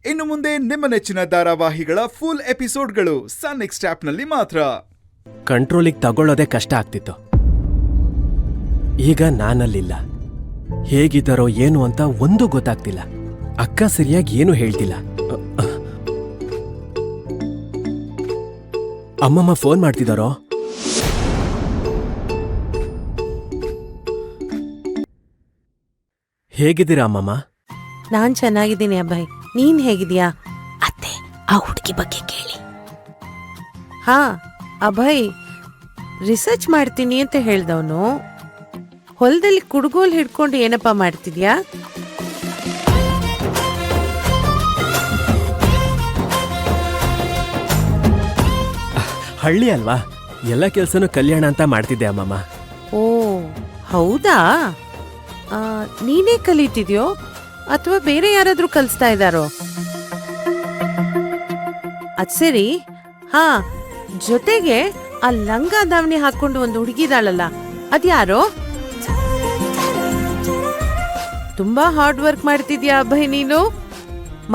ಇನ್ನು ಮುಂದೆ ನಿಮ್ಮ ನೆಚ್ಚಿನ ಧಾರಾವಾಹಿಗಳ ಫುಲ್ ಎಪಿಸೋಡ್ಗಳು ಸನ್ ನೆಕ್ಸ್ಟ್ ಆಪ್ನಲ್ಲಿ ಮಾತ್ರ. ಕಂಟ್ರೋಲಿಗೆ ತಗೊಳ್ಳೋದೇ ಕಷ್ಟ ಆಗ್ತಿತ್ತು. ಈಗ ನಾನಲ್ಲಿಲ್ಲ. ಹೇಗಿದ್ದಾರೋ ಏನು ಅಂತ ಒಂದೂ ಗೊತ್ತಾಗ್ತಿಲ್ಲ. ಅಕ್ಕ ಸರಿಯಾಗಿ ಏನು ಹೇಳ್ತಿಲ್ಲ. ಅಮ್ಮಮ್ಮ ಫೋನ್ ಮಾಡ್ತಿದ್ದಾರೋ? ಹೇಗಿದ್ದೀರಾ ಅಮ್ಮಮ್ಮ? ನಾನ್ ಚೆನ್ನಾಗಿದ್ದೀನಿ ಅಭಯ್, ನೀನ್ ಹೇಗಿದ್ಯಾ? ಅತ್ತೆ, ಆ ಹುಡುಗಿ ಬಗ್ಗೆ ಕೇಳಿ. ಹಾ ಅಭಯ್, ರಿಸರ್ಚ್ ಮಾಡ್ತೀನಿ ಅಂತ ಹೇಳ್ದವನು ಹೊಲದಲ್ಲಿ ಕುಡುಗೋಲ್ ಹಿಡ್ಕೊಂಡು ಏನಪ್ಪಾ ಮಾಡ್ತಿದ್ಯಾ? ಹಳ್ಳಿ ಅಲ್ವಾ, ಎಲ್ಲ ಕೆಲ್ಸನೂ ಕಲ್ಯಾಣ ಅಂತ ಮಾಡ್ತಿದ್ದೆ ಅಮ್ಮಮ್ಮ. ಓ ಹೌದಾ? ನೀನೇ ಕಲಿತಿದ್ಯೋ ಅಥವಾ ಬೇರೆ ಯಾರಾದ್ರೂ ಕಲಿಸ್ತಾ ಇದ್ದಾರೋ? ಅದ್ ಸರಿ. ಹಾ, ಜೊತೆಗೆ ಆ ಲಂಗ ದಾವಣಿ ಹಾಕೊಂಡು ಒಂದು ಹುಡುಗಿದಾಳಲ್ಲ, ಅದ್ಯಾರೋ? ತುಂಬಾ ಹಾರ್ಡ್ ವರ್ಕ್ ಮಾಡ್ತಿದ್ಯಾ ಅಭಯ್ ನೀನು.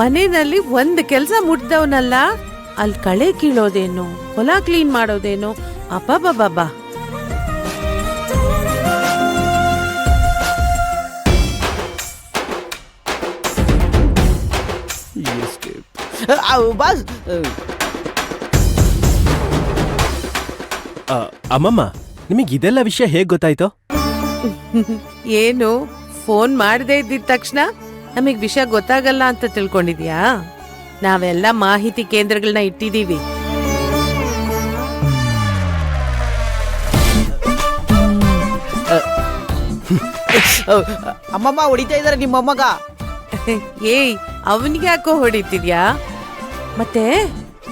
ಮನೆಯಲ್ಲಿ ಒಂದ್ ಕೆಲ್ಸ ಮುಟ್ದವನಲ್ಲ, ಅಲ್ಲಿ ಕಳೆ ಕೀಳೋದೇನು, ಹೊಲ ಕ್ಲೀನ್ ಮಾಡೋದೇನು, ಅಬ್ಬಬ್ಬಬ್ಬಾ. ಅಮ್ಮಮ್ಮ, ನಿಮಗೆ ಇದೆಲ್ಲ ವಿಷಯ ಹೇಗ್ ಗೊತ್ತಾಯ್ತು? ಏನು, ಫೋನ್ ಮಾಡದೇ ಇದ್ದಿದ ತಕ್ಷಣ ನಮಗ್ ವಿಷಯ ಗೊತ್ತಾಗಲ್ಲ ಅಂತ ತಿಳ್ಕೊಂಡಿದ್ಯಾ? ನಾವೆಲ್ಲ ಮಾಹಿತಿ ಕೇಂದ್ರಗಳನ್ನ ಇಟ್ಟಿದೀವಿ. ಅಮ್ಮಮ್ಮ ಹೊಡಿತಾ ಇದಾರೆ ನಿಮ್ಮ ಅಮ್ಮಗ. ಏಯ್, ಅವನಿಗೆ ಯಾಕೋ ಹೊಡಿತಿದ್ಯಾ? ಮತ್ತೆ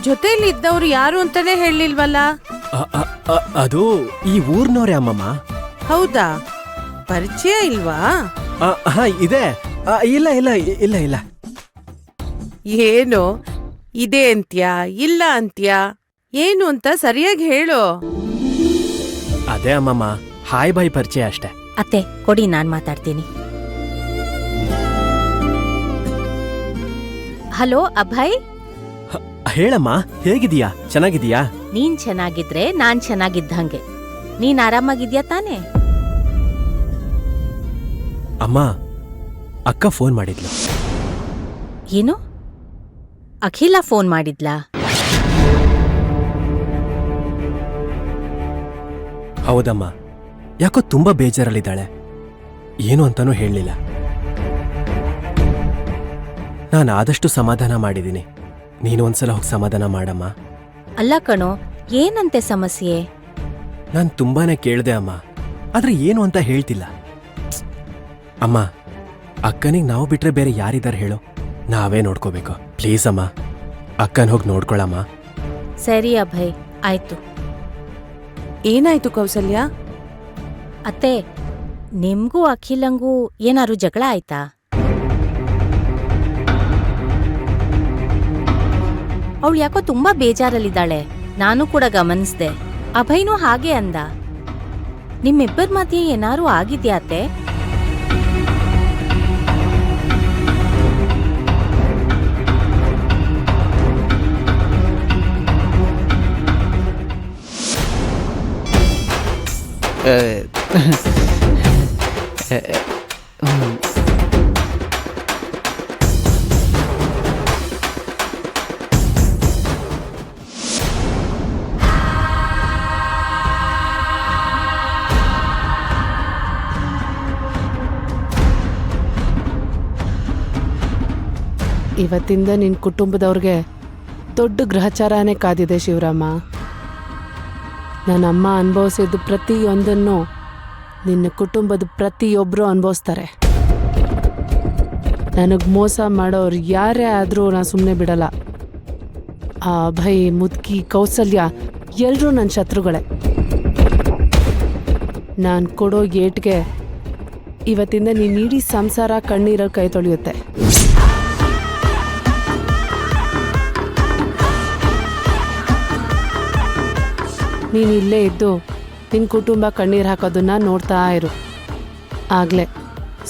ಜೊತೆಲಿ ಇದ್ದವ್ರು ಯಾರು ಅಂತಾನೆ ಹೇಳಿಲ್ವಲ್ಲ? ಅದು ಈ ಊರ್ನವ್ರೆ ಅಮ್ಮಮ್ಮ. ಹೌದಾ? ಪರಿಚಯ ಇಲ್ವಾ? ಇದೆ. ಇಲ್ಲ ಇಲ್ಲ ಇಲ್ಲ ಇಲ್ಲ. ಏನು ಇದೆ ಅಂತ್ಯಾ, ಇಲ್ಲ ಅಂತ್ಯಾ? ಏನು ಅಂತ ಸರಿಯಾಗಿ ಹೇಳು. ಅದೇ ಅಮ್ಮಮ್ಮ, ಹಾಯ್ ಬಾಯ್ ಪರಿಚಯ ಅಷ್ಟೇ. ಅತ್ತೆ ಕೊಡಿ, ನಾನ್ ಮಾತಾಡ್ತೀನಿ. ಹಲೋ ಅಭಯ್. ಹೇಳಮ್ಮ, ಹೇಗಿದೀಯಾ? ಚೆನ್ನಾಗಿದೀಯಾ? ನೀನ್ ಚೆನ್ನಾಗಿದ್ರೆ ನಾನ್ ಚೆನ್ನಾಗಿದ್ದಂಗೆ. ನೀನ್ ಆರಾಮಾಗಿದ್ಯಾ ತಾನೇ? ಅಮ್ಮ, ಅಕ್ಕ ಫೋನ್ ಮಾಡಿದ್ಲು. ಏನು? ಅಖಿಲ ಫೋನ್ ಮಾಡಿದ್ಲಾ? ಹೌದಮ್ಮ, ಯಾಕೋ ತುಂಬಾ ಬೇಜಾರಲ್ಲಿದ್ದಾಳೆ. ಏನು ಅಂತಾನೂ ಹೇಳಲಿಲ್ಲ. ನಾನು ಆದಷ್ಟು ಸಮಾಧಾನ ಮಾಡಿದ್ದೀನಿ. ನೀನು ಒಂದ್ಸಲ ಹೋಗಿ ಸಮಾಧಾನ ಮಾಡಮ್ಮ. ಅಲ್ಲ ಕಣೋ, ಏನಂತೆ ಸಮಸ್ಯೆ? ನಾನು ತುಂಬಾನೇ ಕೇಳಿದೆ ಅಮ್ಮ, ಆದ್ರೆ ಏನು ಅಂತ ಹೇಳ್ತಿಲ್ಲ. ಅಮ್ಮ, ಅಕ್ಕನಿಗೆ ನಾವು ಬಿಟ್ರೆ ಬೇರೆ ಯಾರಿದ್ದಾರೆ ಹೇಳು? ನಾವೇ ನೋಡ್ಕೋಬೇಕು. ಪ್ಲೀಸ್ ಅಮ್ಮ, ಅಕ್ಕನ ಹೋಗಿ ನೋಡ್ಕೊಳಮ್ಮ. ಸರಿ ಅಭಯ್, ಆಯ್ತು. ಏನಾಯ್ತು ಕೌಸಲ್ಯ? ಅತ್ತೆ, ನಿಮ್ಗೂ ಅಖಿಲಂಗೂ ಏನಾರು ಜಗಳ ಆಯ್ತಾ? ಅವಳು ಯಾಕೋ ತುಂಬಾ ಬೇಜಾರಲ್ಲಿದ್ದಾಳೆ. ನಾನು ಕೂಡ ಗಮನಿಸ್ದೆ. ಅಭಯ್ನೂ ಹಾಗೆ ಅಂದ. ನಿಮ್ಮಿಬ್ಬರ ಮಧ್ಯೆ ಏನಾರು ಆಗಿದ್ಯಾ ಅತ್ತೆ? ಇವತ್ತಿಂದ ನಿನ್ನ ಕುಟುಂಬದವ್ರಿಗೆ ದೊಡ್ಡ ಗ್ರಹಚಾರನೇ ಕಾದಿದೆ ಶಿವರಾಮ. ನನ್ನಮ್ಮ ಅನುಭವಿಸಿದ ಪ್ರತಿಯೊಂದನ್ನು ನಿನ್ನ ಕುಟುಂಬದ ಪ್ರತಿಯೊಬ್ಬರು ಅನುಭವಿಸ್ತಾರೆ. ನನಗೆ ಮೋಸ ಮಾಡೋರು ಯಾರೇ ಆದರೂ ನಾನು ಸುಮ್ಮನೆ ಬಿಡಲ್ಲ. ಆ ಅಭಯ್, ಮುದ್ಕಿ, ಕೌಸಲ್ಯ ಎಲ್ಲರೂ ನನ್ನ ಶತ್ರುಗಳೇ. ನಾನು ಕೊಡೋ ಏಟ್ಗೆ ಇವತ್ತಿಂದ ನೀನು ಇಡೀ ಸಂಸಾರ ಕಣ್ಣೀರಲ್ಲಿ ಕೈ ತೊಳೆಯುತ್ತೆ. ನೀನು ಇಲ್ಲೇ ಇದ್ದು ನಿನ್ನ ಕುಟುಂಬ ಕಣ್ಣೀರು ಹಾಕೋದನ್ನ ನೋಡ್ತಾ ಇರು. ಆಗಲೇ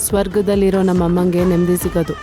ಸ್ವರ್ಗದಲ್ಲಿರೋ ನಮ್ಮಮ್ಮಂಗೆ ನೆಮ್ಮದಿ ಸಿಗೋದು.